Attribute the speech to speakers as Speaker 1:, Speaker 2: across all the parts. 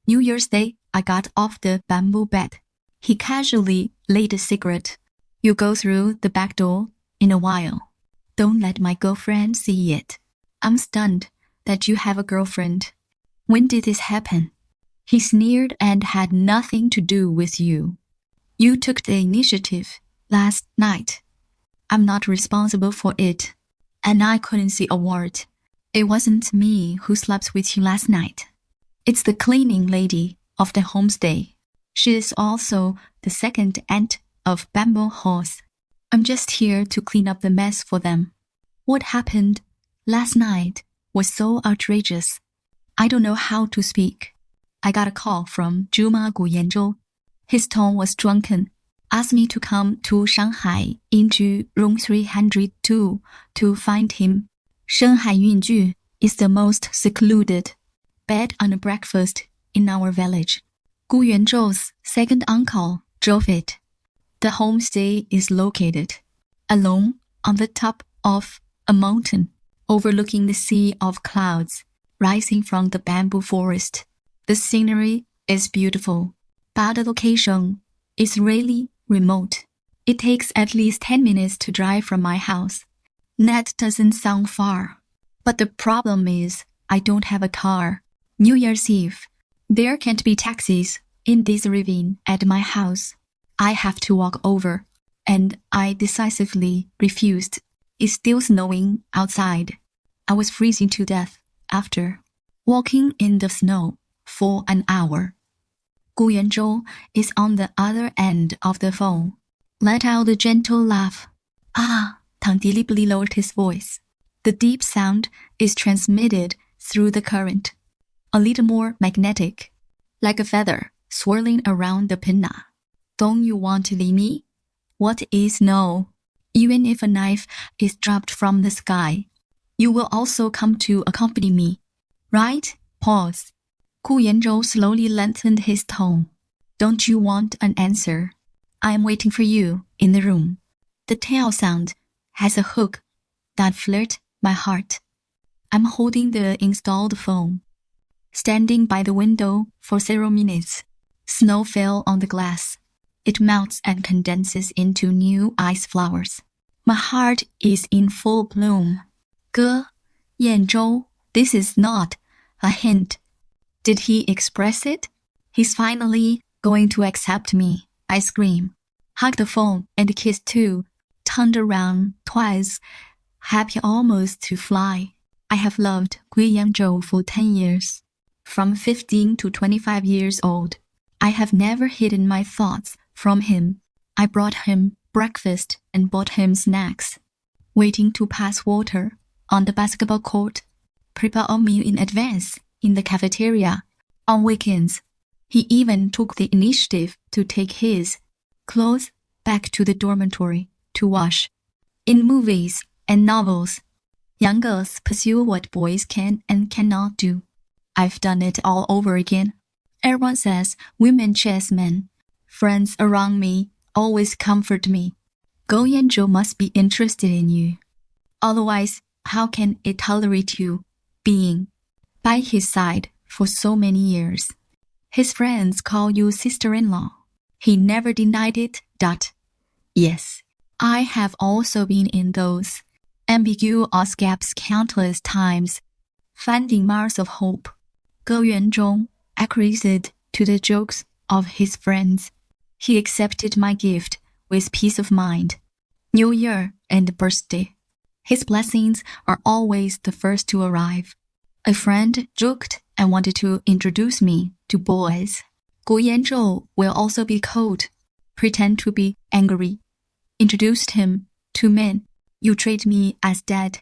Speaker 1: New Year's Day, I got off the bamboo bed. He casually lit a cigarette. You go through the back door in a while. Don't let my girlfriend see it. I'm stunned that you have a girlfriend. When did this happen? He sneered and had nothing to do with you. You took the initiative last night. I'm not responsible for it. And I couldn't see a word. It wasn't me who slept with you last night. It's the cleaning lady of the homestay. She is also the second aunt of Bamboo Horse. I'm just here to clean up the mess for them. What happened last night was so outrageous. I don't know how to speak. I got a call from Zhuma Gu Yanzhou. His tone was drunken. Asked me to come to Shanghai into room 302 to find him. Shanghai Yunju is the most secluded bed and breakfast in our village. Gu Yanzhou's second uncle drove it. The homestay is located alone on the top of a mountain, overlooking the sea of clouds rising from the bamboo forest. The scenery is beautiful, but the location is really remote. It takes at least 10 minutes to drive from my house. That doesn't sound far. But the problem is, I don't have a car. New Year's Eve, there can't be taxis in this ravine at my house. I have to walk over, and I decisively refused. It's still snowing outside. I was freezing to death after walking in the snow for an hour. Gu Yanzhou is on the other end of the phone. Let out a gentle laugh. Ah, Tang deliberately lowered his voice. The deep sound is transmitted through the current, a little more magnetic, like a feather swirling around the pinna. Don't you want to leave me? What is no? Even if a knife is dropped from the sky, you will also come to accompany me, right? Pause. Gu Yanzhou slowly lengthened his tone. Don't you want an answer? I am waiting for you in the room. The tail sound has a hook that flirts my heart. I'm holding the installed phone, standing by the window for several minutes. Snow fell on the glass. It melts and condenses into new ice flowers. My heart is in full bloom. Gu Yanzhou, this is not a hint. Did he express it? He's finally going to accept me. I scream, hug the phone and kiss too, turned around twice, happy almost to fly. I have loved Gu Yanzhou for 10 years. From 15 to 25 years old, I have never hidden my thoughts from him. I brought him breakfast and bought him snacks, waiting to pass water on the basketball court, prepare a meal in advance in the cafeteria. On weekends, he even took the initiative to take his clothes back to the dormitory to wash. In movies and novels, young girls pursue what boys can and cannot do. I've done it all over again. Everyone says women chase men. Friends around me always comfort me. Gu Yanzhou must be interested in you. Otherwise, how can it tolerate you being by his side for so many years? His friends call you sister-in-law. He never denied it. Yes, I have also been in those ambiguous gaps countless times, finding marks of hope. Gu Yanzhou acquiesced to the jokes of his friends. He accepted my gift with peace of mind. New Year and birthday. His blessings are always the first to arrive. A friend joked and wanted to introduce me to boys. Gu Yanzhou will also be cold, pretend to be angry. Introduced him to men. You treat me as dead.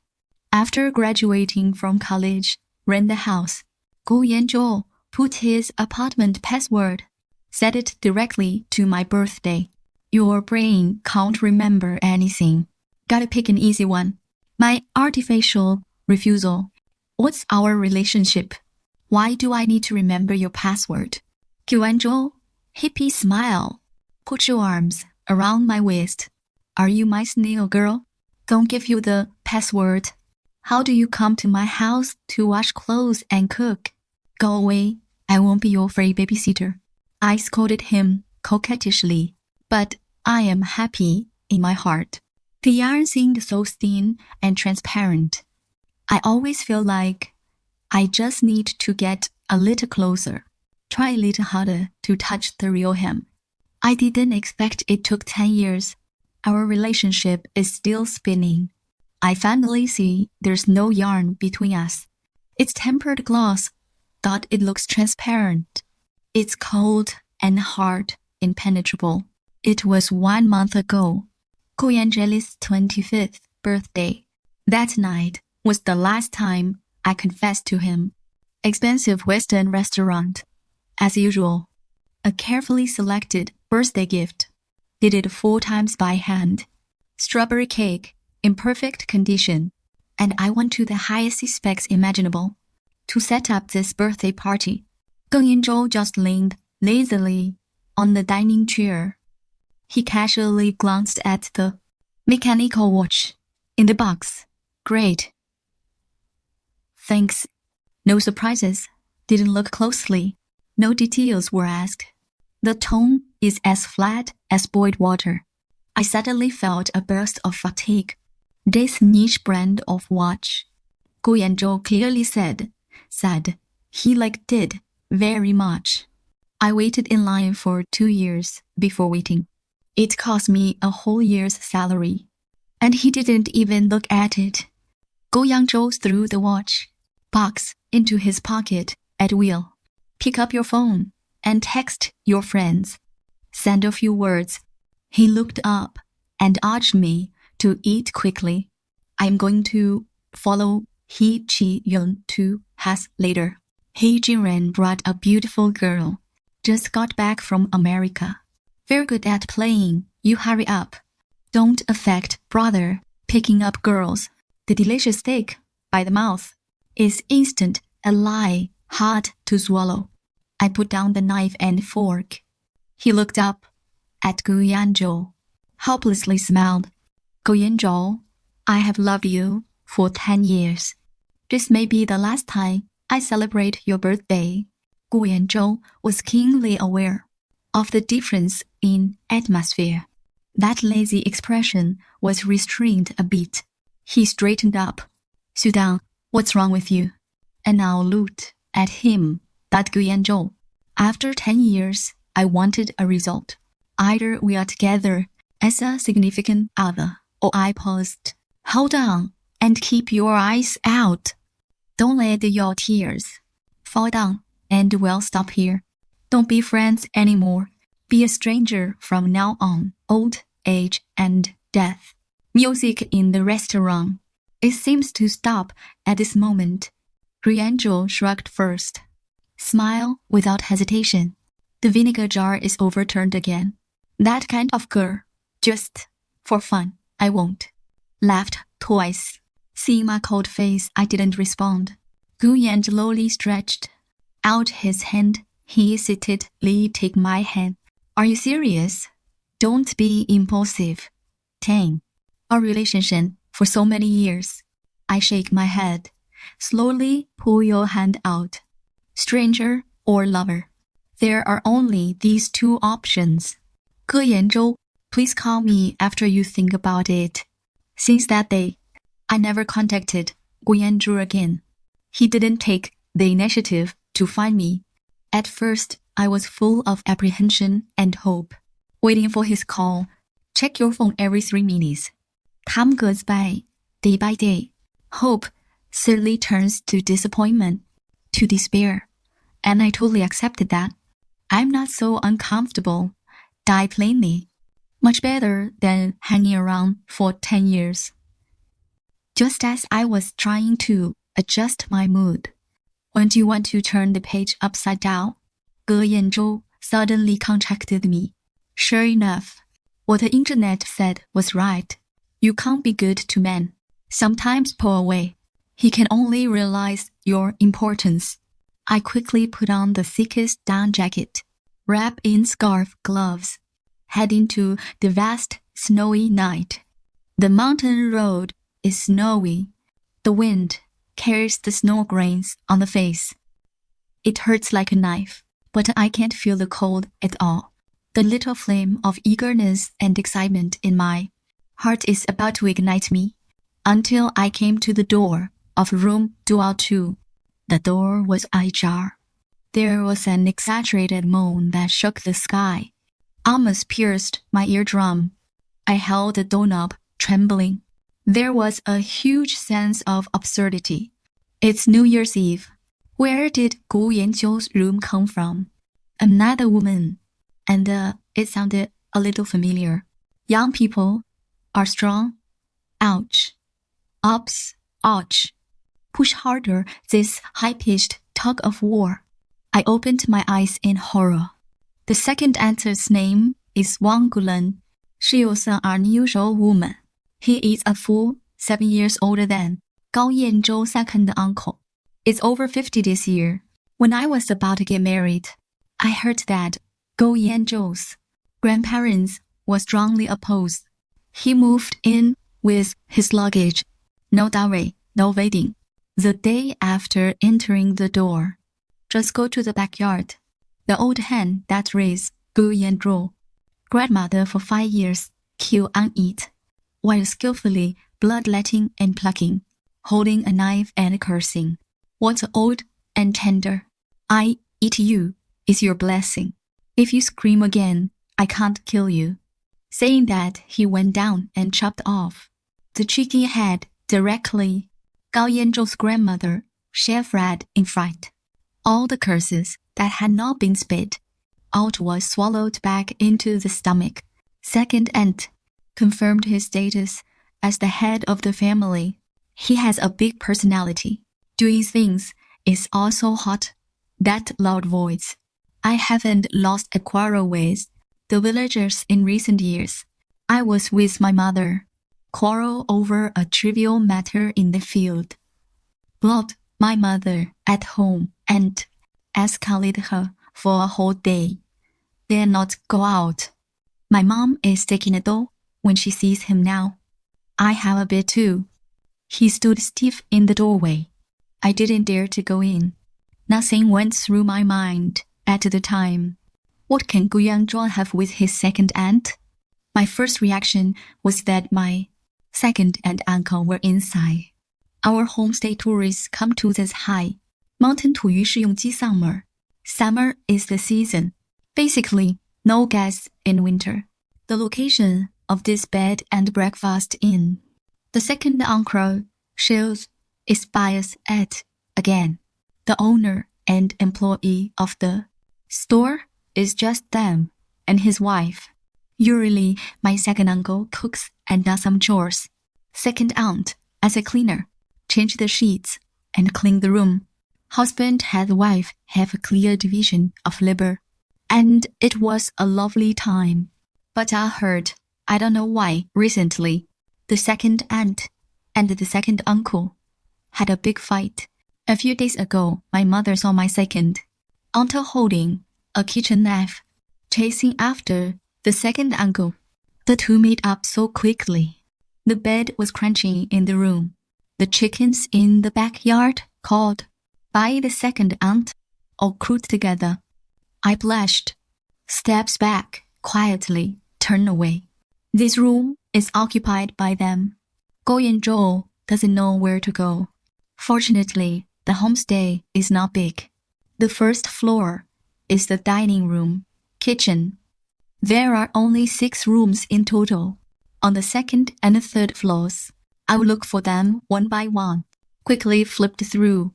Speaker 1: After graduating from college, rent the house. Gu Yanzhou put his apartment password, set it directly to my birthday. Your brain can't remember anything. Gotta pick an easy one. My artificial refusal. What's our relationship? Why do I need to remember your password? Gu Yanzhou, hippie smile. Put your arms around my waist. Are you my snail girl? Don't give you the password. How do you come to my house to wash clothes and cook? Go away. I won't be your free babysitter. I scolded him coquettishly, but I am happy in my heart. The yarn seemed so thin and transparent. I always feel like I just need to get a little closer, try a little harder to touch the real hem. I didn't expect it took 10 years. Our relationship is still spinning. I finally see there's no yarn between us. It's tempered gloss, but it looks transparent. It's cold and hard, impenetrable. It was 1 month ago, Gu Yanzhou's 25th birthday. That night was the last time I confessed to him. Expensive Western restaurant. As usual, a carefully selected birthday gift. Did it 4 times by hand. Strawberry cake, in perfect condition. And I went to the highest specs imaginable to set up this birthday party. Gu Yanzhou just leaned lazily on the dining chair. He casually glanced at the mechanical watch in the box. Great. Thanks. No surprises. Didn't look closely. No details were asked. The tone is as flat as boiled water. I suddenly felt a burst of fatigue. This niche brand of watch, Gu Yanzhou clearly said he liked it very much. I waited in line for 2 years before waiting. It cost me a whole year's salary. And he didn't even look at it. Gu Yanzhou threw the watch box into his pocket at will. Pick up your phone and text your friends. Send a few words. He looked up and urged me to eat quickly. I'm going to follow He Chi Yun to Has later. He Jinren brought a beautiful girl. Just got back from America. Very good at playing. You hurry up. Don't affect brother picking up girls. The delicious steak by the mouth is instant, a lie, hard to swallow. I put down the knife and fork. He looked up at Gu Yanzhou, helplessly smiled. Gu Yanzhou, I have loved you for 10 years. This may be the last time I celebrate your birthday. Gu Yanzhou was keenly aware of the difference in atmosphere. That lazy expression was restrained a bit. He straightened up. Xu Tang, what's wrong with you? And I looked at him, that Gu Yanzhou. After 10 years, I wanted a result. Either we are together as a significant other, or I paused. Hold on and keep your eyes out. Don't let your tears fall down, and we'll stop here. Don't be friends anymore. Be a stranger from now on. Old age and death. Music in the restaurant. It seems to stop at this moment. Gu Yanzhou shrugged first. Smile without hesitation. The vinegar jar is overturned again. That kind of girl. Just for fun. I won't. Laughed twice. Seeing my cold face, I didn't respond. Gu Yanzhou slowly stretched out his hand. He hesitantly took my hand. Are you serious? Don't be impulsive. Tang. Our relationship for so many years. I shake my head. Slowly pull your hand out. Stranger or lover. There are only these 2 options. Gu Yanzhou, please call me after you think about it. Since that day, I never contacted Gu Yanzhou again. He didn't take the initiative to find me. At first, I was full of apprehension and hope, waiting for his call. Check your phone every 3 minutes. Time goes by, day by day. Hope suddenly turns to disappointment, to despair. And I totally accepted that. I'm not so uncomfortable. Die plainly. Much better than hanging around for 10 years. Just as I was trying to adjust my mood, when do you want to turn the page upside down? Gu Yanzhou suddenly contacted me. Sure enough, what the internet said was right. You can't be good to men. Sometimes pull away. He can only realize your importance. I quickly put on the thickest down jacket, wrap in scarf gloves, head into the vast snowy night. The mountain road is snowy. The wind carries the snow grains on the face. It hurts like a knife, but I can't feel the cold at all. The little flame of eagerness and excitement in my heart is about to ignite me. Until I came to the door of room 202. The door was ajar. There was an exaggerated moan that shook the sky, almost pierced my eardrum. I held the doorknob, trembling. There was a huge sense of absurdity. It's New Year's Eve. Where did Gu Yanzhou's room come from? Another woman. And it sounded a little familiar. Young people are strong. Ouch. Ups, ouch. Push harder, this high-pitched tug of war. I opened my eyes in horror. The second aunt's name is Wang Guilan. She was an unusual woman. He is a full 7 years older than Gu Yanzhou's second uncle. It's over 50 this year. When I was about to get married, I heard that Gu Yanzhou's grandparents were strongly opposed. He moved in with his luggage. No dowry, no wedding. The day after entering the door, just go to the backyard. The old hen that raised Gu Yanzhou, grandmother for 5 years, kill and eat, while skillfully bloodletting and plucking, holding a knife and cursing. What's old and tender? I eat you is your blessing. If you scream again, I can't kill you. Saying that, he went down and chopped off the chicken head directly. Gu Yanzhou's grandmother shivered in fright. All the curses that had not been spit out was swallowed back into the stomach. Second aunt confirmed his status as the head of the family. He has a big personality. Doing things is also hot. That loud voice. I haven't lost a quarrel with the villagers in recent years. I was with my mother. Quarrel over a trivial matter in the field. Blocked my mother at home and escalated her for a whole day. Dare not go out. My mom is taking a doll when she sees him now. I have a bit too. He stood stiff in the doorway. I didn't dare to go in. Nothing went through my mind at the time. What can Gu Yanzhou have with his second aunt? My first reaction was that my second and uncle were inside. Our homestay tourists come to this high. Mountain 土鱼是用鸡丧门. Summer is the season. Basically, no guests in winter. The location of this bed and breakfast inn. The second uncle shows its bias at, again, the owner and employee of the store is just them and his wife. Usually, my second uncle cooks and does some chores. Second aunt, as a cleaner, change the sheets and clean the room. Husband and wife have a clear division of labor. And it was a lovely time. But I heard, I don't know why, recently, the second aunt and the second uncle had a big fight. A few days ago, my mother saw my second aunt holding a kitchen knife, chasing after the second uncle. The two made up so quickly. The bed was crunching in the room. The chickens in the backyard called by the second aunt all crowed together. I blushed, steps back, quietly turned away. This room is occupied by them. Gu Yanzhou doesn't know where to go. Fortunately, the homestay is not big. The first floor is the dining room, kitchen. There are only 6 rooms in total. On the second and third floors, I will look for them one by one. Quickly flipped through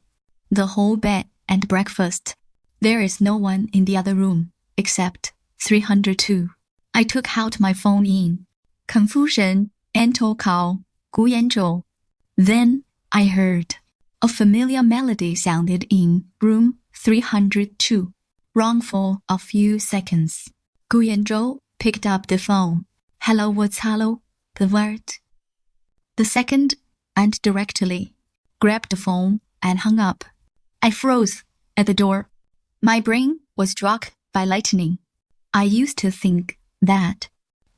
Speaker 1: the whole bed and breakfast. There is no one in the other room except 302. I took out my phone in confusion and to call Gu Yanzhou. Then I heard a familiar melody sounded in room 302. Rang for a few seconds. Gu Yanzhou picked up the phone. Hello, what's hello? The word. The second aunt directly grabbed the phone and hung up. I froze at the door. My brain was struck by lightning. I used to think that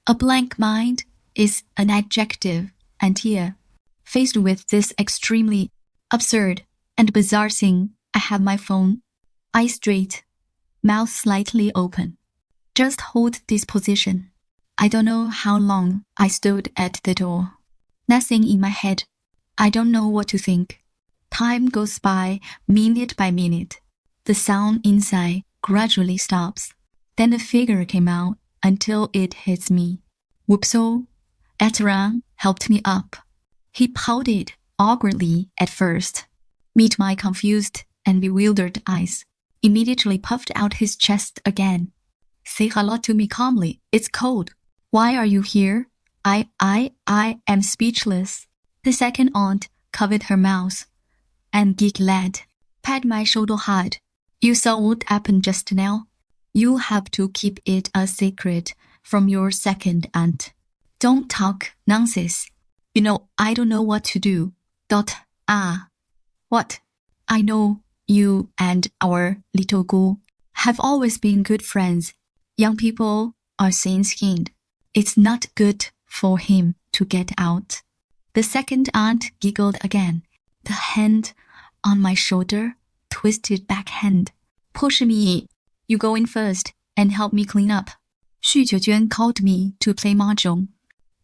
Speaker 1: a blank mind is an adjective, and here, faced with this extremely absurd and bizarre thing, I have my phone Eyes straight, mouth slightly open. Just hold this position. I don't know how long I stood at the door. Nothing in my head. I don't know what to think. Time goes by minute by minute. The sound inside gradually stops. Then the figure came out until it hits me. Whoopso! Ataran helped me up. He pouted awkwardly at first. Meet my confused and bewildered eyes. Immediately puffed out his chest again. Say hello to me calmly. It's cold. Why are you here? I am speechless. The second aunt covered her mouth and giggled. Pat my shoulder hard. You saw what happened just now? You have to keep it a secret from your second aunt. Don't talk nonsense. You know, I don't know what to do. What? I know you and our little Gu have always been good friends. Young people are thin-skinned. It's not good for him to get out. The second aunt giggled again. The hand on my shoulder twisted backhand. Push me. You go in first and help me clean up. Xu Tang called me to play mahjong.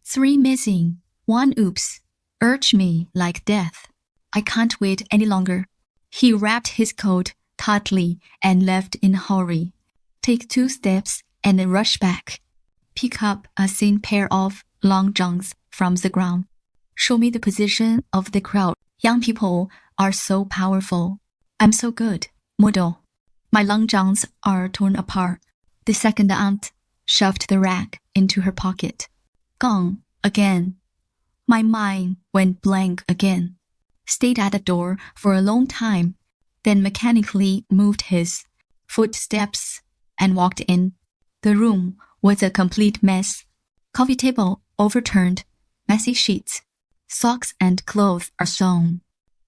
Speaker 1: 3 missing, 1 oops. Urged me like death. I can't wait any longer. He wrapped his coat tightly and left in a hurry. Take 2 steps and rush back. Pick up a thin pair of long johns from the ground. Show me the position of the crowd. Young people are so powerful. I'm so good. Model. My long johns are torn apart. The second aunt shoved the rag into her pocket. Gone again. My mind went blank again. Stayed at the door for a long time, then mechanically moved his footsteps and walked in. The room was a complete mess. Coffee table overturned, messy sheets. Socks and clothes are sewn.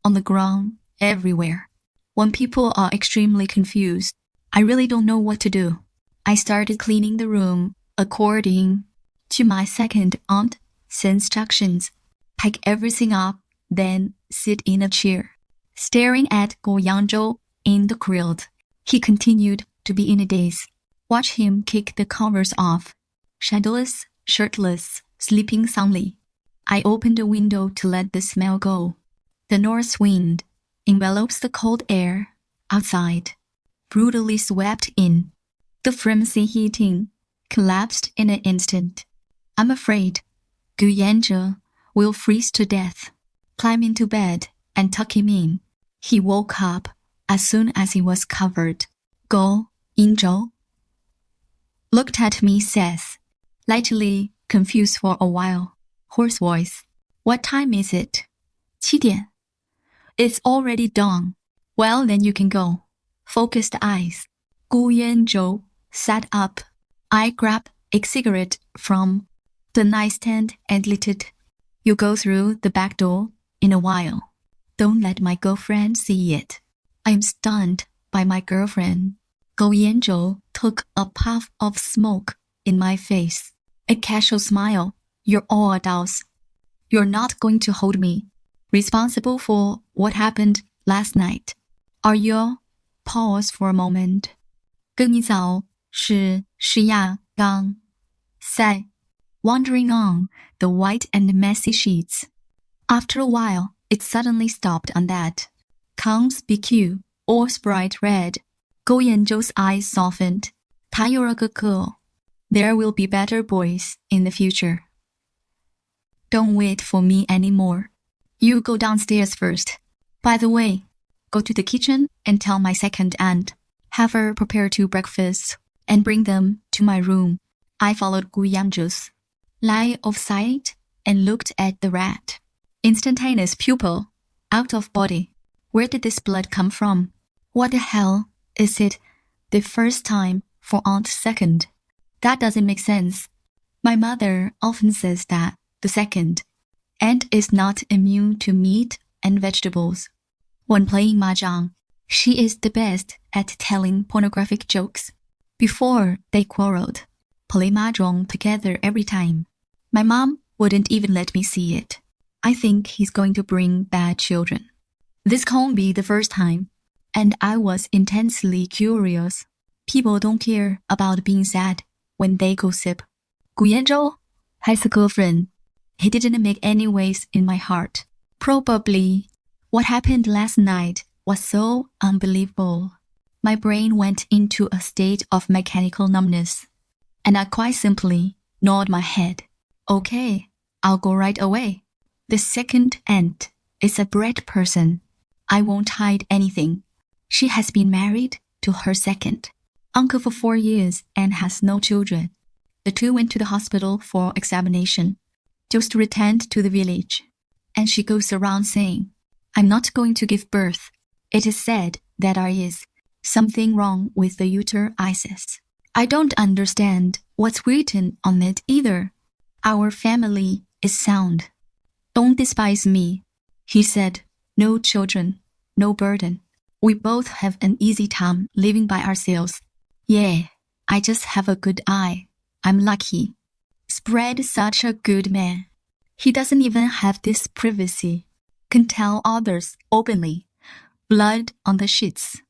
Speaker 1: On the ground, everywhere. When people are extremely confused, I really don't know what to do. I started cleaning the room according to my second aunt's instructions. Pack everything up, then sit in a chair. Staring at Gu Yanzhou in the crowd, he continued to be in a daze. Watch him kick the covers off. Shadowless, shirtless, sleeping soundly. I opened the window to let the smell go. The north wind envelops the cold air outside, brutally swept in. The frenzy heating collapsed in an instant. I'm afraid Gu Yanzhou will freeze to death. Climb into bed and tuck him in. He woke up as soon as he was covered. Gu Yanzhou looked at me, says, lightly confused for a while. Hoarse voice. What time is it? 7 点. It's already dawn. Well, then you can go. Focused eyes. Gu Yanzhou sat up. I grabbed a cigarette from the nightstand and lit it. You go through the back door in a while. Don't let my girlfriend see it. I am stunned by my girlfriend. Gu Yanzhou took a puff of smoke in my face. A casual smile. You're all adults. You're not going to hold me responsible for what happened last night. Are you? Pause for a moment. 跟你走是亚当赛 wandering on the white and messy sheets. After a while, it suddenly stopped on that. Comes BQ, all bright red. Gu Yanzhou's eyes softened. 他有了个哥. There will be better boys in the future. Don't wait for me anymore. You go downstairs first. By the way, go to the kitchen and tell my second aunt. Have her prepare 2 breakfasts and bring them to my room. I followed Gu Yanzhou's line of sight and looked at the rat. Instantaneous pupil, out of body. Where did this blood come from? What the hell is it the first time for Aunt Second? That doesn't make sense. My mother often says that the second aunt is not immune to meat and vegetables. When playing mahjong, she is the best at telling pornographic jokes. Before they quarreled, play mahjong together every time. My mom wouldn't even let me see it. I think he's going to bring bad children. This can't be the first time. and I was intensely curious. People don't care about being sad when they gossip. Gu Yanzhou has a girlfriend. He didn't make any waves in my heart. Probably what happened last night was so unbelievable. My brain went into a state of mechanical numbness, and I quite simply nodded my head. Okay, I'll go right away. The second aunt is a bright person. I won't hide anything. She has been married to her second uncle for 4 years and has no children. The two went to the hospital for examination, just returned to the village, and she goes around saying, I'm not going to give birth. It is said that there is something wrong with the uteritis. I don't understand what's written on it either. Our family is sound. Don't despise me. He said, no children, no burden. We both have an easy time living by ourselves. Yeah, I just have a good eye. I'm lucky. Spread such a good man. He doesn't even have this privacy. Can tell others openly. Blood on the sheets.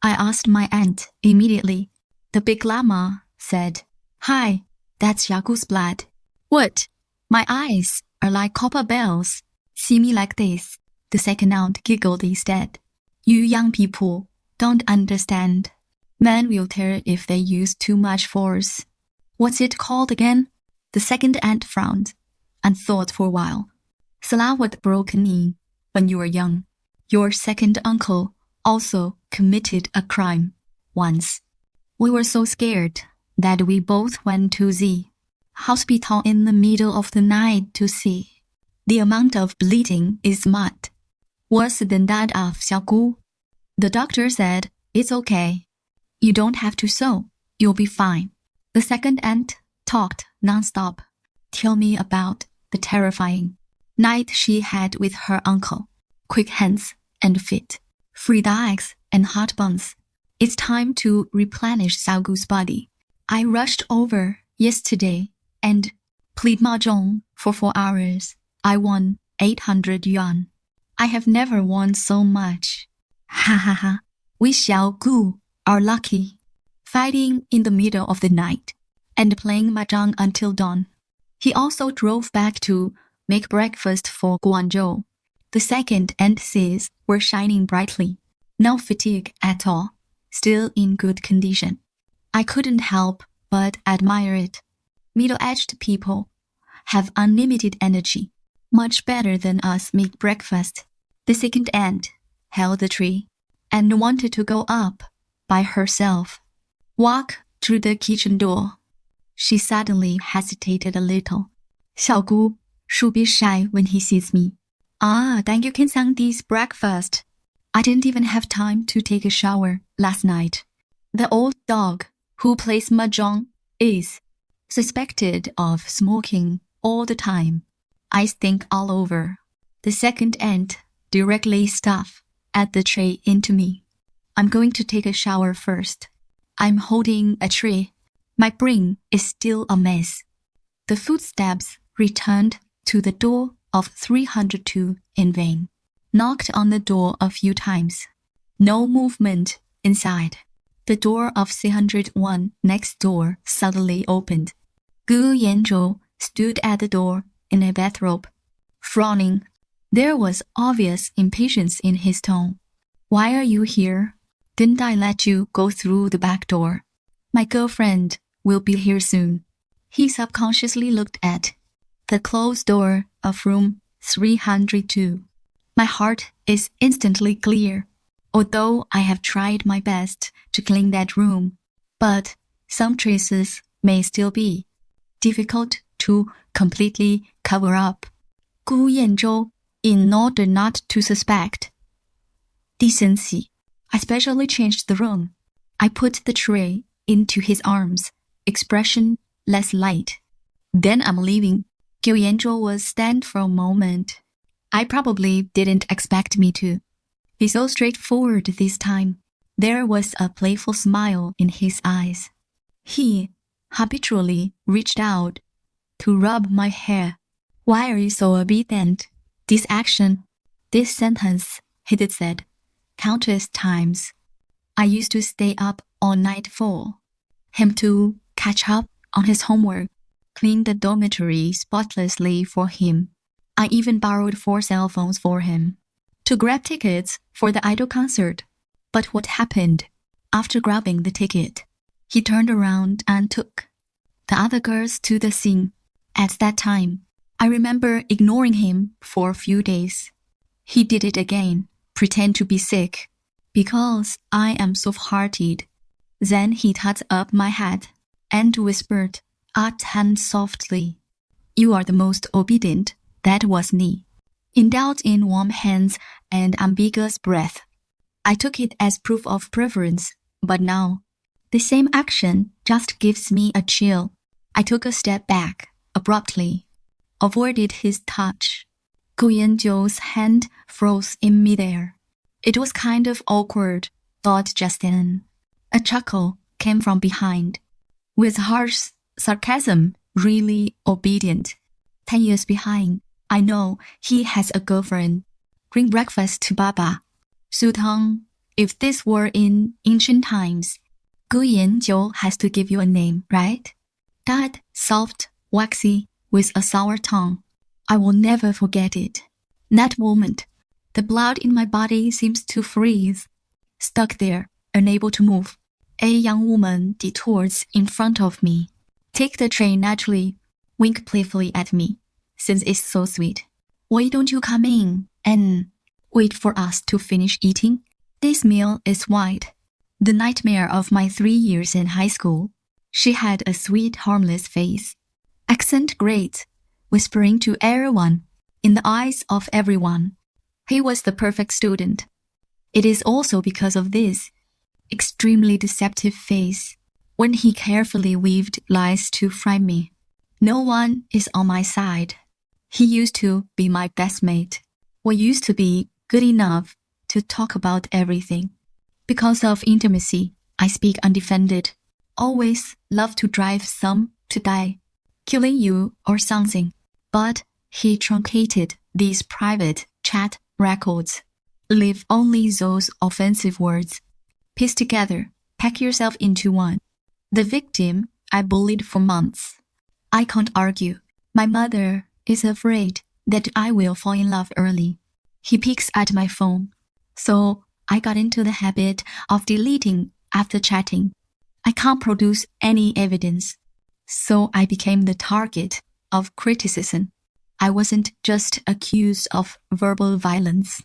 Speaker 1: I asked my aunt immediately. The big llama said, Hi, that's Yagu's blood. What? My eyes are like copper bells. See me like this. The second aunt giggled instead. You young people don't understand. Men will tear if they use too much force. What's it called again? The second aunt frowned and thought for a while. Salawat broken in when you were young. Your second uncle also committed a crime once. We were so scared that we both went to the hospital in the middle of the night to see. The amount of bleeding is mad. Worse than that of Xiaogu. The doctor said, it's okay. You don't have to sew. You'll be fine. The second aunt talked non-stop. Tell me about the terrifying night she had with her uncle. Quick hands and feet. Fried eggs and hot buns. It's time to replenish Xiaogu's body. I rushed over yesterday and played mahjong for 4 hours. I won 800 yuan. I have never won so much. Ha ha ha. We Xiaogu are lucky. Fighting in the middle of the night and playing mahjong until dawn. He also drove back to make breakfast for Gu Yanzhou. The second and sis were shining brightly. No fatigue at all. Still in good condition. I couldn't help but admire it. Middle-aged people have unlimited energy. Much better than us make breakfast. The second aunt held the tree and wanted to go up by herself. Walk through the kitchen door. She suddenly hesitated a little. Xiaogu should be shy when he sees me. Thank you, Kin-sang-di's breakfast. I didn't even have time to take a shower last night. The old dog who plays mahjong is suspected of smoking all the time. I stink all over. The second aunt directly stuffed at the tray into me. I'm going to take a shower first. I'm holding a tray. My brain is still a mess. The footsteps returned to the door of 302 in vain. Knocked on the door a few times. No movement inside. The door of 301 next door suddenly opened. Gu Yanzhou stood at the door in a bathrobe, frowning. There was obvious impatience in his tone. Why are you here? Didn't I let you go through the back door? My girlfriend will be here soon. He subconsciously looked at the closed door of room 302. My heart is instantly clear, although I have tried my best to clean that room, but some traces may still be difficult to completely cover up. Gu Yanzhou, in order not to suspect decency, I specially changed the room. I put the tray into his arms, expression less light. Then I'm leaving. Gu Yanzhou was stand for a moment. I probably didn't expect me to be so straightforward this time. There was a playful smile in his eyes. He habitually reached out to rub my hair. Why are you so obedient? This action, this sentence, he said, countless times. I used to stay up all night for him to catch up on his homework, clean the dormitory spotlessly for him. I even borrowed 4 cell phones for him to grab tickets for the idol concert. But what happened? After grabbing the ticket, he turned around and took the other girls to the scene. At that time, I remember ignoring him for a few days. He did it again, pretend to be sick, because I am soft-hearted. Then he touched up my head and whispered, "Tan softly. You are the most obedient." That was me. Indulged in warm hands and ambiguous breath. I took it as proof of preference, but now, the same action just gives me a chill. I took a step back, abruptly, avoided his touch. Gu Yanzhou's hand froze in midair. It was kind of awkward, thought Justin. A chuckle came from behind. With harsh sarcasm, really obedient. 10 years behind, I know he has a girlfriend. Bring breakfast to Baba. Xu Tang, if this were in ancient times, Gu Yanzhou has to give you a name, right? That soft, waxy, with a sour tongue. I will never forget it. That moment, the blood in my body seems to freeze. Stuck there, unable to move. A young woman detours in front of me. Take the train naturally, wink playfully at me, since it's so sweet. Why don't you come in and wait for us to finish eating? This meal is white. The nightmare of my 3 years in high school. She had a sweet, harmless face. Accent great, whispering to everyone, in the eyes of everyone. He was the perfect student. It is also because of this extremely deceptive face when he carefully weaved lies to frighten me. No one is on my side. He used to be my best mate. We used to be good enough to talk about everything. Because of intimacy, I speak undefended. Always love to drive some to die, killing you or something. But he truncated these private chat records. Leave only those offensive words. Piece together, pack yourself into one. The victim I bullied for months. I can't argue. My mother is afraid that I will fall in love early. He peeks at my phone. So I got into the habit of deleting after chatting. I can't produce any evidence. So I became the target of criticism. I wasn't just accused of verbal violence.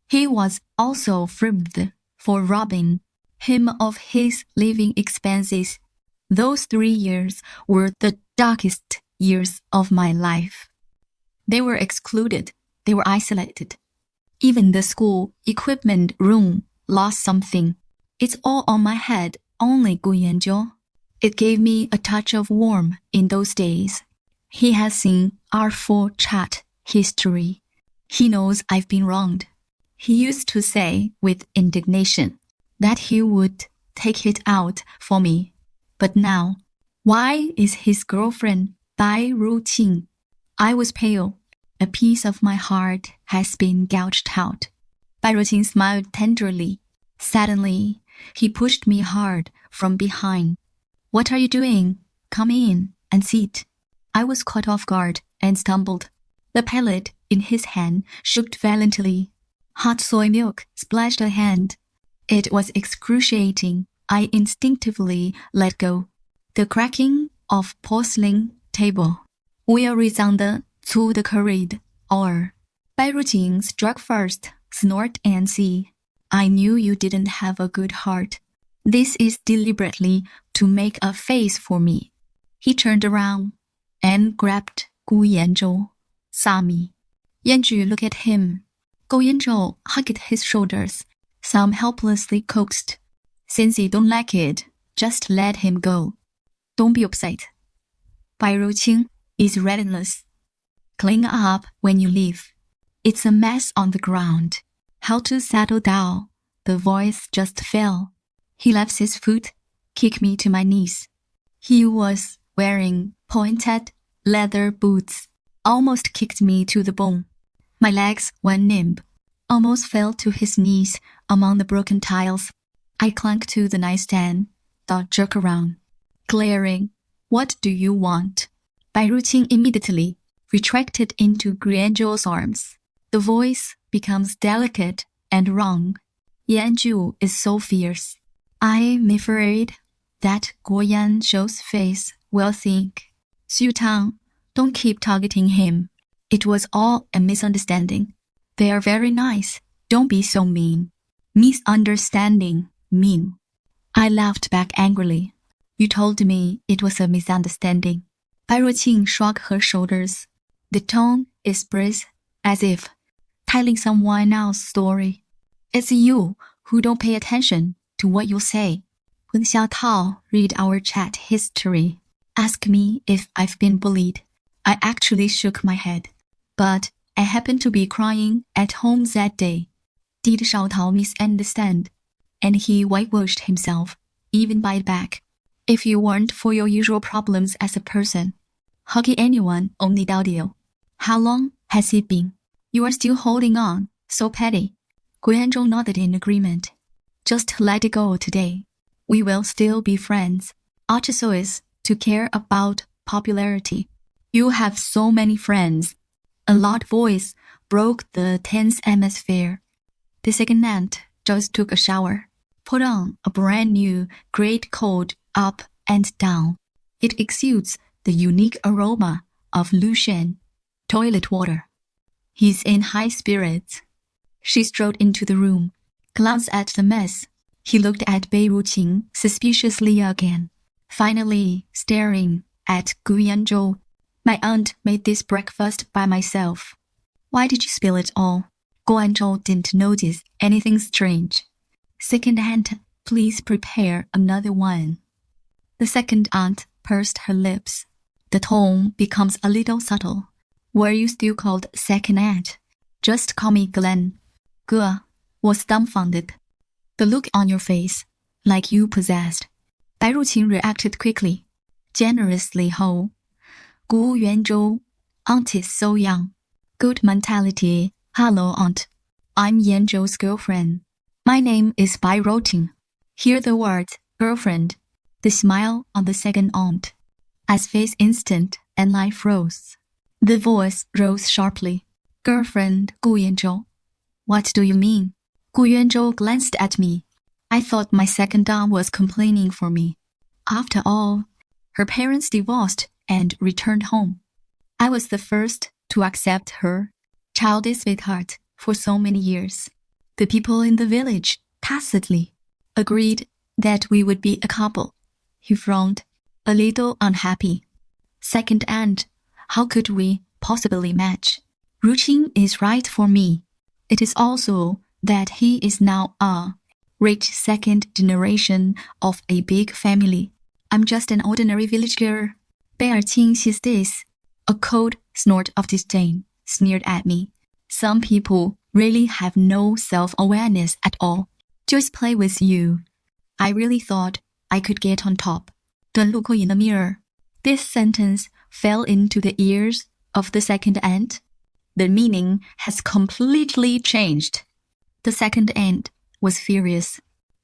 Speaker 1: He was also framed for robbing him of his living expenses. Those 3 years were the darkest years of my life. They were excluded. They were isolated. Even the school equipment room lost something. It's all on my head, only Gu Yanzhou. It gave me a touch of warmth in those days. He has seen our full chat history. He knows I've been wronged. He used to say with indignation that he would take it out for me. But now, why is his girlfriend Bai Ruoqing? I was pale. A piece of my heart has been gouged out. Bai Ruoqing smiled tenderly. Suddenly, he pushed me hard from behind. What are you doing? Come in and sit. I was caught off guard and stumbled. The pellet in his hand shook violently. Hot soy milk splashed a hand. It was excruciating. I instinctively let go. The cracking of porcelain table will resound through the corridor. Bai Ruoqing struck first, snort and see. I knew you didn't have a good heart. This is deliberately to make a face for me. He turned around and grabbed Gu Yanzhou. Saw me. Yanzhou looked at him. Gu Yanzhou hugged his shoulders. Some helplessly coaxed. Since you don't like it, just let him go. Don't be upset. Bai Ruoqing is relentless. Clean up when you leave. It's a mess on the ground. How to settle down? The voice just fell. He left his foot, kicked me to my knees. He was wearing pointed leather boots, almost kicked me to the bone. My legs went limp. almost fell to his knees among the broken tiles. I clung to the nightstand, the jerk around, glaring. What do you want? Bai Ruoqing immediately retracted into Gu Yanzhou's arms. The voice becomes delicate and wrong. Yanzhou is so fierce. I'm afraid that Gu Yanzhou's face will think, Xu Tang, don't keep targeting him. It was all a misunderstanding. They are very nice. Don't be so mean. Misunderstanding, mean. I laughed back angrily. You told me it was a misunderstanding. Bai Ruoqing shrugged her shoulders. The tone is brisk, as if telling someone else's story. It's you who don't pay attention to what you say. When Xiaotao read our chat history, asked me if I've been bullied, I actually shook my head. But I happened to be crying at home that day. Did Xiaotao misunderstand? And he whitewashed himself, even bite back. If you weren't for your usual problems as a person, how can anyone only doubt you? How long has it been? You are still holding on, so petty. Gu Yanzhou nodded in agreement. Just let it go today. We will still be friends. Also is to care about popularity. You have so many friends. A loud voice broke the tense atmosphere. The second aunt just took a shower, put on a brand new greatcoat up and down. It exudes the unique aroma of Lushan toilet water. He's in high spirits. She strode into the room, glanced at the mess. He looked at Bai Ruoqing suspiciously again, finally staring at Gu Yanzhou. My aunt made this breakfast by myself. Why did you spill it all? Gu Yanzhou didn't notice anything strange. Second aunt, please prepare another one. The second aunt pursed her lips. The tone becomes a little subtle. Were you still called second aunt? Just call me Glenn. Gu was dumbfounded. The look on your face, like you possessed. Bai Ruoqing reacted quickly, generously whole. Gu Yanzhou, aunt is so young. Good mentality. Hello, aunt. I'm Yanzhou's girlfriend. My name is Bai Ruoqing. Hear the word, girlfriend. The smile on the second aunt. As face instant and life froze. The voice rose sharply. Girlfriend Gu Yanzhou. What do you mean? Gu Yanzhou glanced at me. I thought my second aunt was complaining for me. After all, her parents divorced and returned home. I was the first to accept her, childish sweetheart, for so many years. The people in the village tacitly agreed that we would be a couple. He frowned, a little unhappy. Second aunt, how could we possibly match? Ruoqing is right for me. It is also that he is now a rich second generation of a big family. I'm just an ordinary village girl. Bai Ruoqing sees this. A cold snort of disdain sneered at me. Some people really have no self-awareness at all. Just play with you. I really thought I could get on top. 短路口in the mirror. This sentence fell into the ears of the second aunt. The meaning has completely changed. The second aunt was furious,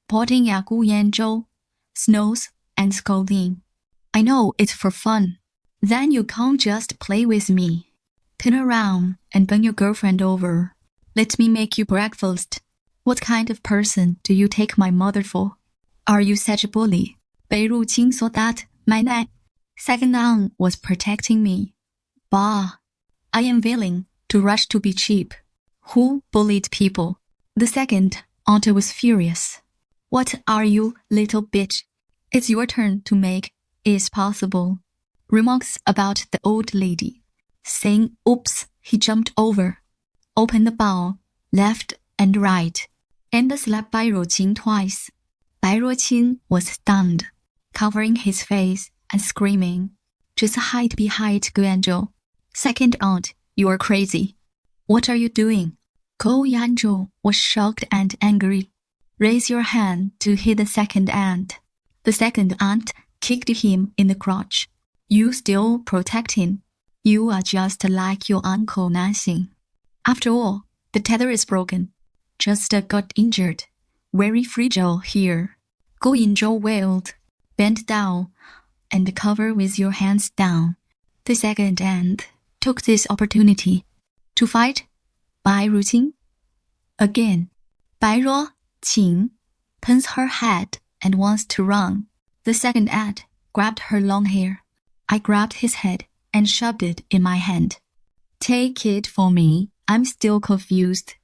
Speaker 1: pointing at Gu Yanzhou, snows and scolding. I know it's for fun. Then you can't just play with me. Turn around and bring your girlfriend over. Let me make you breakfast. What kind of person do you take my mother for? Are you such a bully? Bai Ruoqing saw that my second aunt was protecting me. Bah, I am willing to rush to be cheap. Who bullied people? The second aunt was furious. What are you, little bitch? It's your turn to make is possible. Remarks about the old lady. Saying oops, he jumped over, opened the bowl, left and right, and slapped Bai Ruoqing twice. Bai Ruoqing was stunned, covering his face and screaming. Just hide behind Gu Yanzhou. Second aunt, you are crazy. What are you doing? Gu Yanzhou was shocked and angry. Raise your hand to hit the second aunt. The second aunt kicked him in the crotch. You still protect him. You are just like your uncle Nanxing. After all, the tether is broken. just got injured. Very fragile here. Gu Yanzhou wailed. Bend down and cover with your hands down. The second aunt took this opportunity to fight Bai Ruoqing. Again, Bai Ruoqing turns her head and wants to run. The second aunt grabbed her long hair. I grabbed his head and shoved it in my hand. Take it for me, I'm still confused.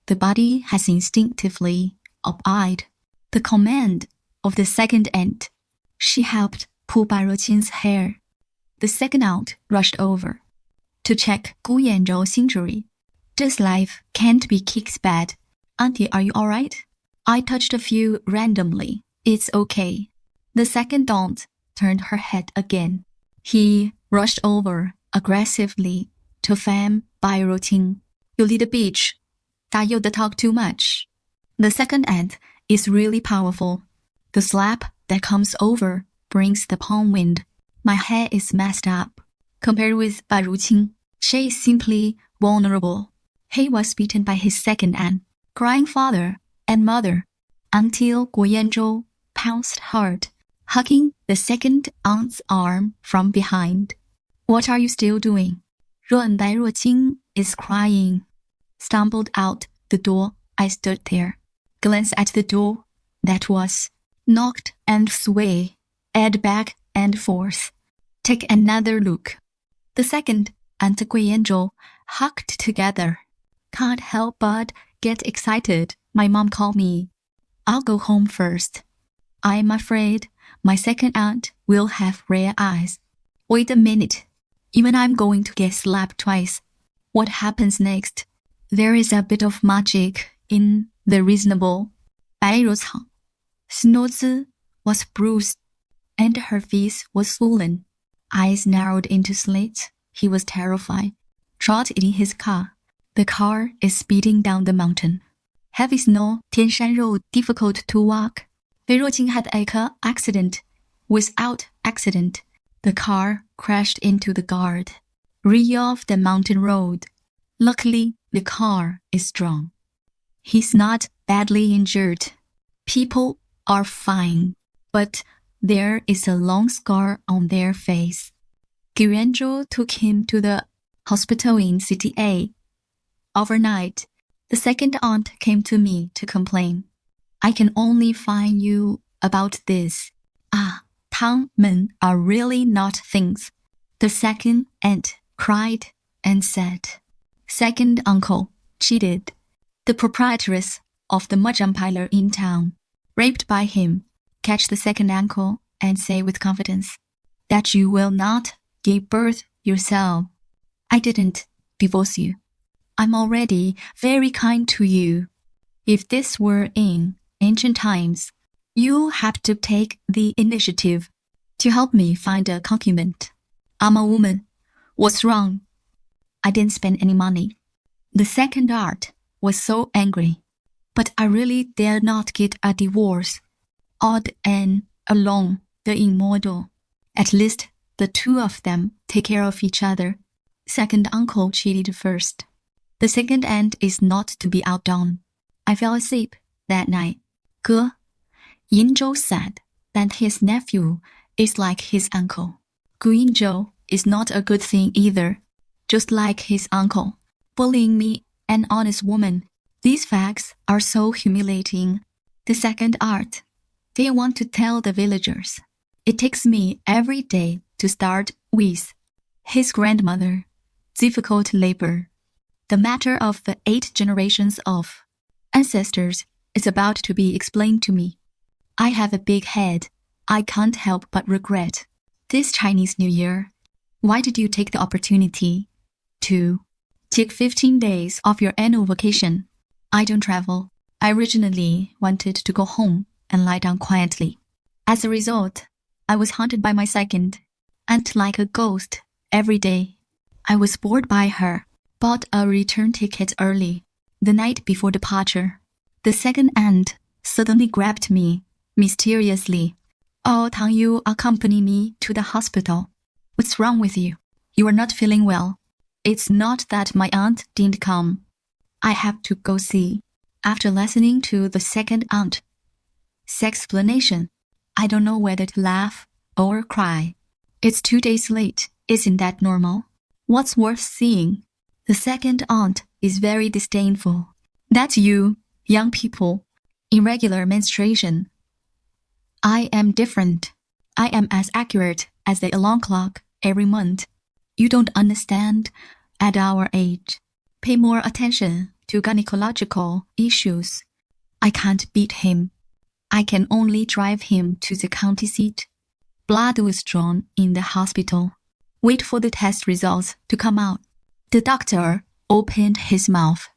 Speaker 1: The body has instinctively obeyed the command of the second aunt. She helped pull Bai Ruoqing's hair. The second aunt rushed over to check Gu Yanzhou's injury. This life can't be kicked bad. Auntie, are you alright? I touched a few randomly. It's okay. The second aunt turned her head again. He rushed over aggressively to fan Bai Ruoqing. You little bitch. 大又的 talk too much. The second aunt is really powerful. The slap that comes over brings the palm wind. My hair is messed up. Compared with Bai Ruoqing, she is simply vulnerable. He was beaten by his second aunt, crying father and mother, until Gu Yanzhou pounced hard, hugging the second aunt's arm from behind. What are you still doing? Bai Ruoqing is crying. Stumbled out the door. I stood there, glanced at the door that was knocked and swayed back and forth. Take another look. The second and Gu Yanzhou hugged together. Can't help but get excited. My mom called me. I'll go home first. I'm afraid my second aunt will have rare eyes. Wait a minute. Even I'm going to get slapped twice. What happens next? There is a bit of magic in the reasonable. Bai Ruoqing's nose was bruised and her face was swollen. Eyes narrowed into slits. He was terrified. Trot in his car. The car is speeding down the mountain. Heavy snow, Tianshan Road, difficult to walk. Bai Ruoqing had a car accident. Without accident, the car crashed into the guard. Off the mountain road. Luckily, the car is strong. He's not badly injured. People are fine, but there is a long scar on their face. Gu Yanzhou took him to the hospital in City A. Overnight, the second aunt came to me to complain. I can only find you about this. Tang men are really not things. The second aunt cried and said, second uncle cheated. The proprietress of the mahjong parlor in town, raped by him, catch the second uncle and say with confidence that you will not give birth yourself. I didn't divorce you. I'm already very kind to you. If this were in ancient times, you have to take the initiative to help me find a concubine. I'm a woman. What's wrong? I didn't spend any money. The second aunt was so angry, but I really dare not get a divorce. Odd and alone, the immortal. At least the two of them take care of each other. Second uncle cheated first. The second aunt is not to be outdone. I fell asleep that night. Gu Yanzhou said that his nephew is like his uncle. Gu Yanzhou is not a good thing either. Just like his uncle, bullying me, an honest woman. These facts are so humiliating. The second aunt didn't want to tell the villagers. It takes me every day to start with his grandmother. Difficult labor. The matter of the 8 generations of ancestors is about to be explained to me. I have a big head. I can't help but regret. This Chinese New Year, why did you take the opportunity to take 15 days off your annual vacation? I don't travel. I originally wanted to go home and lie down quietly. As a result, I was haunted by my second aunt like a ghost every day. I was bored by her, bought a return ticket early, the night before departure. The second aunt suddenly grabbed me, mysteriously. Oh, Tang, you accompany me to the hospital. What's wrong with you? You are not feeling well. It's not that my aunt didn't come. I have to go see. After listening to the second aunt's explanation, I don't know whether to laugh or cry. It's 2 days late. Isn't that normal? What's worth seeing? The second aunt is very disdainful. That's you, young people. Irregular menstruation. I am different. I am as accurate as the alarm clock every month. You don't understand at our age. Pay more attention to gynecological issues. I can't beat him. I can only drive him to the county seat. Blood was drawn in the hospital. Wait for the test results to come out. The doctor opened his mouth.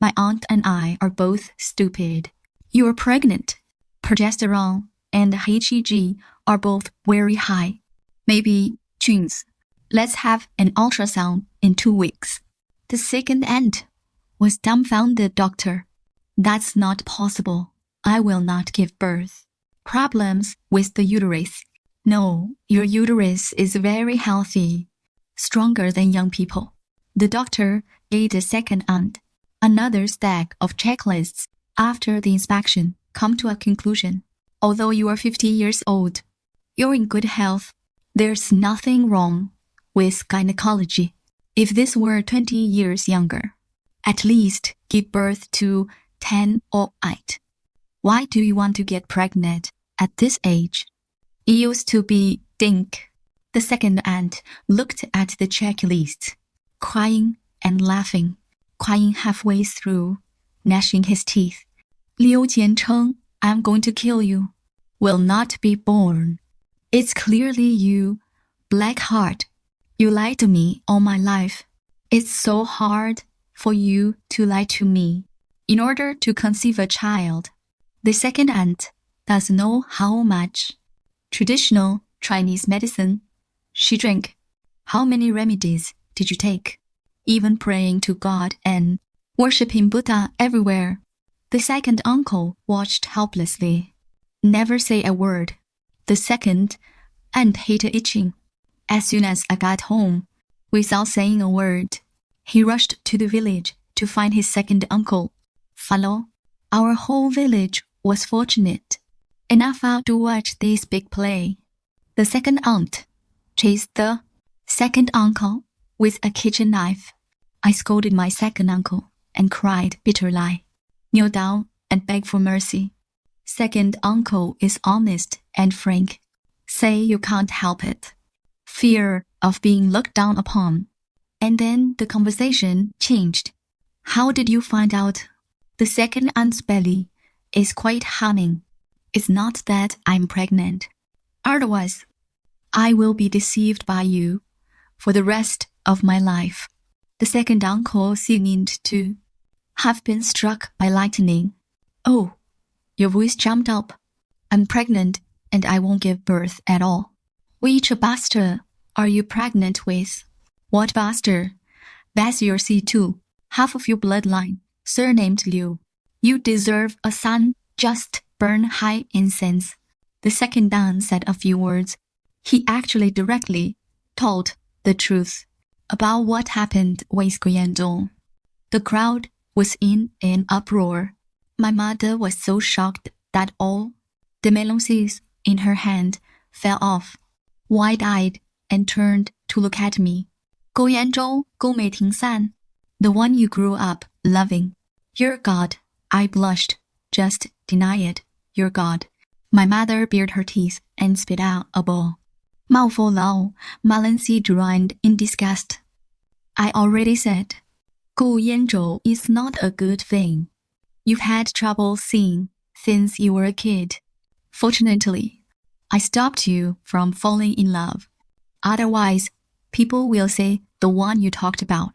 Speaker 1: My aunt and I are both stupid. You are pregnant. Progesterone and HCG are both very high. Maybe twins. Let's have an ultrasound in 2 weeks. The second aunt was dumbfounded. Doctor, that's not possible. I will not give birth. Problems with the uterus. No, your uterus is very healthy, stronger than young people. The doctor gave the second aunt another stack of checklists. After the inspection, come to a conclusion. Although you are 50 years old, you're in good health. There's nothing wrong with gynecology. If this were 20 years younger, at least give birth to 10 or 8. Why do you want to get pregnant at this age? It used to be dink. The second aunt looked at the checklist, crying and laughing, crying halfway through, gnashing his teeth. Liu Jiancheng, I'm going to kill you, will not be born. It's clearly you, black heart. You lied to me all my life. It's so hard for you to lie to me in order to conceive a child. The second aunt does know how much traditional Chinese medicine she drank. How many remedies did you take? Even praying to God and worshipping Buddha everywhere. The second uncle watched helplessly. Never say a word. The second aunt hated itching. As soon as I got home, without saying a word, he rushed to the village to find his second uncle. Follow. Our whole village was fortunate enough to watch this big play. The second aunt chased the second uncle with a kitchen knife. I scolded my second uncle and cried bitterly. Kneel down and beg for mercy. Second uncle is honest and frank. Say you can't help it. Fear of being looked down upon. And then the conversation changed. How did you find out? The second aunt's belly is quite humming. It's not that I'm pregnant. Otherwise, I will be deceived by you for the rest of my life. The second uncle seemed to have been struck by lightning. Oh, your voice jumped up. I'm pregnant and I won't give birth at all. Which bastard are you pregnant with? What bastard? That's your C2, half of your bloodline, surnamed Liu. You deserve a son, just burn high incense. The second aunt said a few words. He actually directly told the truth about what happened with Gu Yanzhou. The crowd was in an uproar. My mother was so shocked that all the melons in her hand fell off, wide-eyed, and turned to look at me. Gu Yanzhou, Gu Meitingsan, the one you grew up loving. Your God, I blushed. Just deny it. Your God. My mother bared her teeth and spit out a ball. Mao Fo Lao, Malancy groaned in disgust. I already said, Gu Yanzhou is not a good thing. You've had trouble seeing since you were a kid. Fortunately, I stopped you from falling in love. Otherwise, people will say the one you talked about.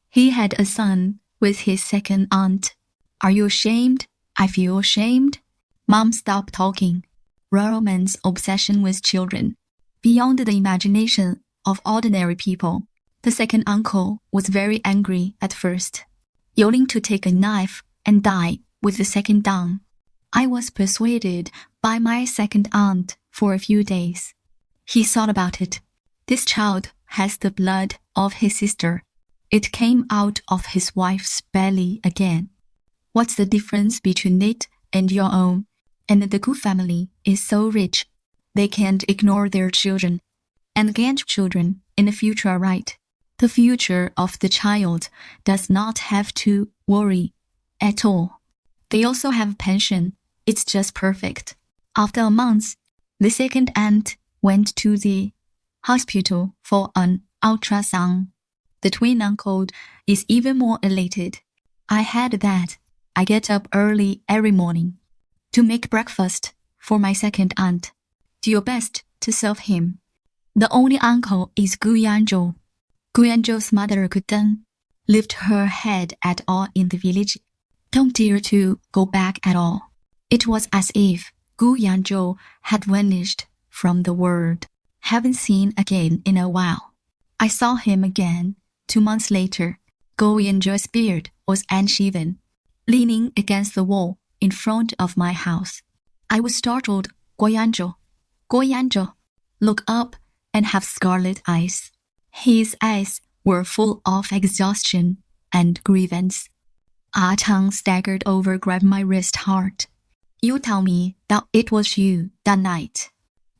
Speaker 1: He had a son with his second aunt. Are you ashamed? I feel ashamed. Mom, stop talking. Royal man's obsession with children. Beyond the imagination of ordinary people. The second uncle was very angry at first, yelling to take a knife and die with the second aunt. I was persuaded by my second aunt for a few days. He thought about it. This child has the blood of his sister. It came out of his wife's belly again. What's the difference between it and your own? And the Gu family is so rich, they can't ignore their children. And grandchildren in the future are right. The future of the child does not have to worry at all. They also have pension. It's just perfect. After a month, the second aunt went to the hospital for an ultrasound. The twin uncle is even more elated. I had that. I get up early every morning to make breakfast for my second aunt. Do your best to serve him. The only uncle is Gu Yanzhou. Gu Yanzhou's mother couldn't lift her head at all in the village. Don't dare to go back at all. It was as if Gu Yanzhou had vanished from the world. Haven't seen again in a while. I saw him again 2 months later. Gu Yanzhou's beard was unshaven, leaning against the wall in front of my house. I was startled. Gu Yanzhou, look up and have scarlet eyes. His eyes were full of exhaustion and grievance. Ah Tang staggered over, grabbed my wrist hard. You tell me that it was you that night.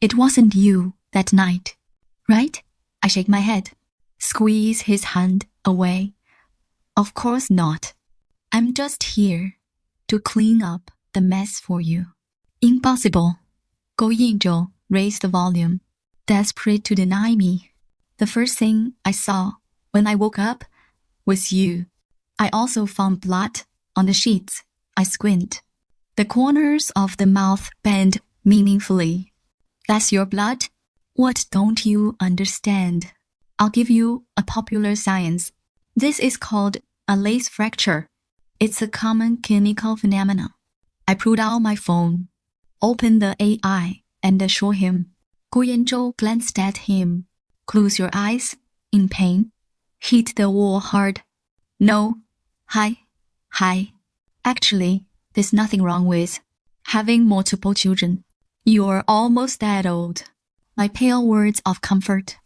Speaker 1: It wasn't you that night, right? I shake my head. Squeeze his hand away. Of course not. I'm just here to clean up the mess for you. Impossible. Gu Yanzhou raised the volume, desperate to deny me. The first thing I saw when I woke up was you. I also found blood on the sheets. I squint. The corners of the mouth bend meaningfully. That's your blood? What don't you understand? I'll give you a popular science. This is called a lace fracture. It's a common chemical phenomenon. I pulled out my phone, opened the AI, and assured him. Gu Yanzhou glanced at him. Close your eyes. In pain. Hit the wall hard. No. Hi. Actually, there's nothing wrong with having multiple children. You're almost that old. My pale words of comfort.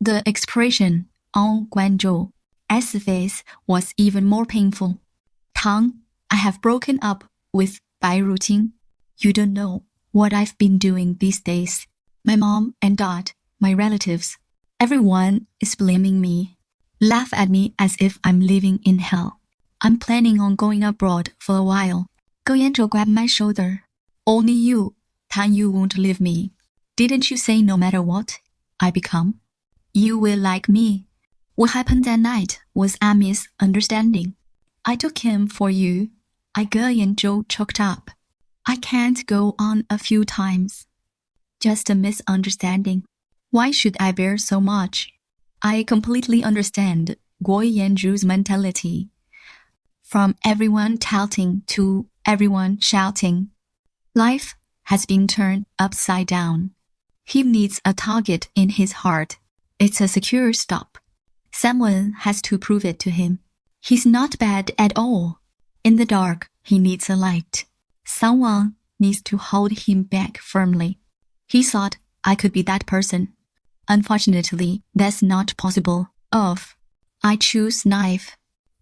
Speaker 1: The expression on Guanzhou's face was even more painful. Tang, I have broken up with Bai Ruoqing. You don't know what I've been doing these days. My mom and dad, my relatives, everyone is blaming me. Laugh at me as if I'm living in hell. I'm planning on going abroad for a while. Gu Yanzhou grabbed my shoulder. Only you, Tang, you won't leave me. Didn't you say no matter what I become, you will like me? What happened that night was a misunderstanding. I took him for you. Gu Yanzhou choked up. I can't go on a few times. Just a misunderstanding. Why should I bear so much? I completely understand Gu Yanzhou's mentality. From everyone touting to everyone shouting. Life has been turned upside down. He needs a target in his heart. It's a secure stop. Someone has to prove it to him. He's not bad at all. In the dark, he needs a light. Someone needs to hold him back firmly. He thought I could be that person. Unfortunately, that's not possible. I choose knife.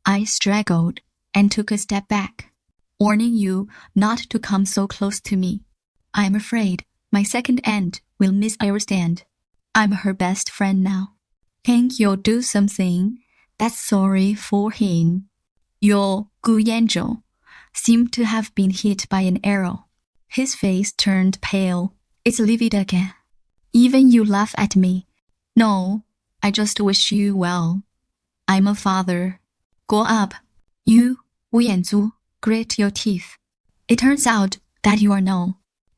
Speaker 1: I struggled and took a step back, warning you not to come so close to me. I'm afraid my second aunt will misunderstand. I'm her best friend now. Think you'll do something that's sorry for him. Your Gu Yanzhou seemed to have been hit by an arrow. His face turned pale. It's livid again. Even you laugh at me. No, I just wish you well. I'm a father. Grow up. You, Gu Yanzhou, grit your teeth. It turns out that you are no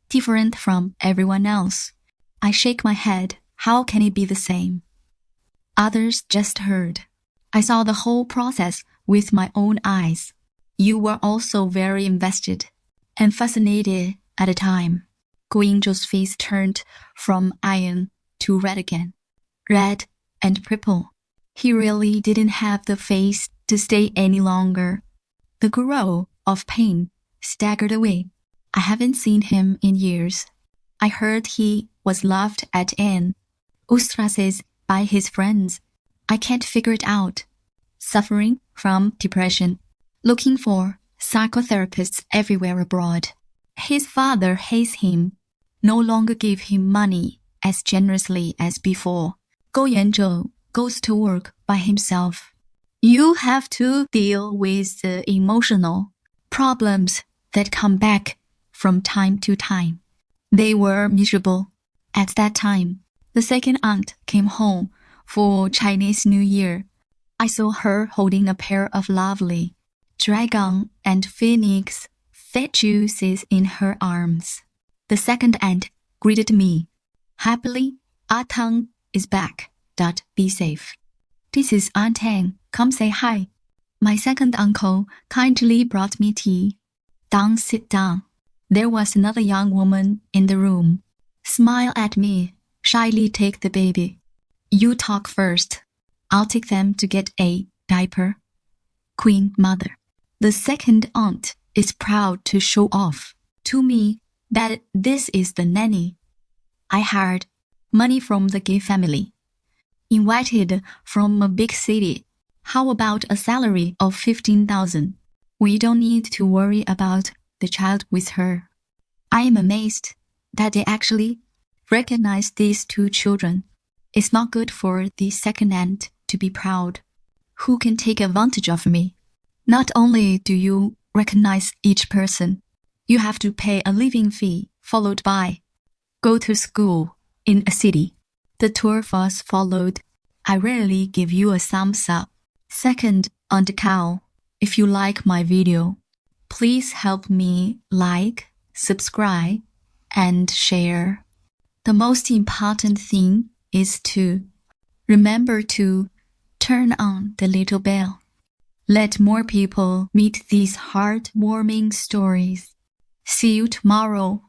Speaker 1: different from everyone else. I shake my head. How can it be the same? Others just heard. I saw the whole process with my own eyes. You were also very invested and fascinated at the time. Gu Yanzhou's face turned from iron to red again. Red and purple. He really didn't have the face to stay any longer. The growl of pain staggered away. I haven't seen him in years. I heard he was laughed at and ostracized by his friends. I can't figure it out. Suffering from depression. Looking for psychotherapists everywhere abroad. His father hates him, no longer give him money as generously as before. Gu Yanzhou goes to work by himself. You have to deal with the emotional problems that come back from time to time. They were miserable. At that time, the second aunt came home for Chinese New Year. I saw her holding a pair of lovely dragon and phoenix statues in her arms. The second aunt greeted me. Happily, Tang is back. Be safe. This is Aunt Tang. Come say hi. My second uncle kindly brought me tea. Don't sit down. There was another young woman in the room. Smile at me. Shyly take the baby. You talk first. I'll take them to get a diaper. Queen Mother. The second aunt is proud to show off to me that this is the nanny I hired. Money from the gay family. Invited from a big city. How about a salary of 15,000? We don't need to worry about the child with her. I am amazed that they actually recognize these two children. It's not good for the second aunt to be proud. Who can take advantage of me? Not only do you recognize each person, you have to pay a living fee, followed by go to school in a city. The two of us followed. I rarely give you a thumbs up. Second, on the cow, if you like my video, please help me like, subscribe, and share. The most important thing is to remember to turn on the little bell. Let more people meet these heartwarming stories. See you tomorrow.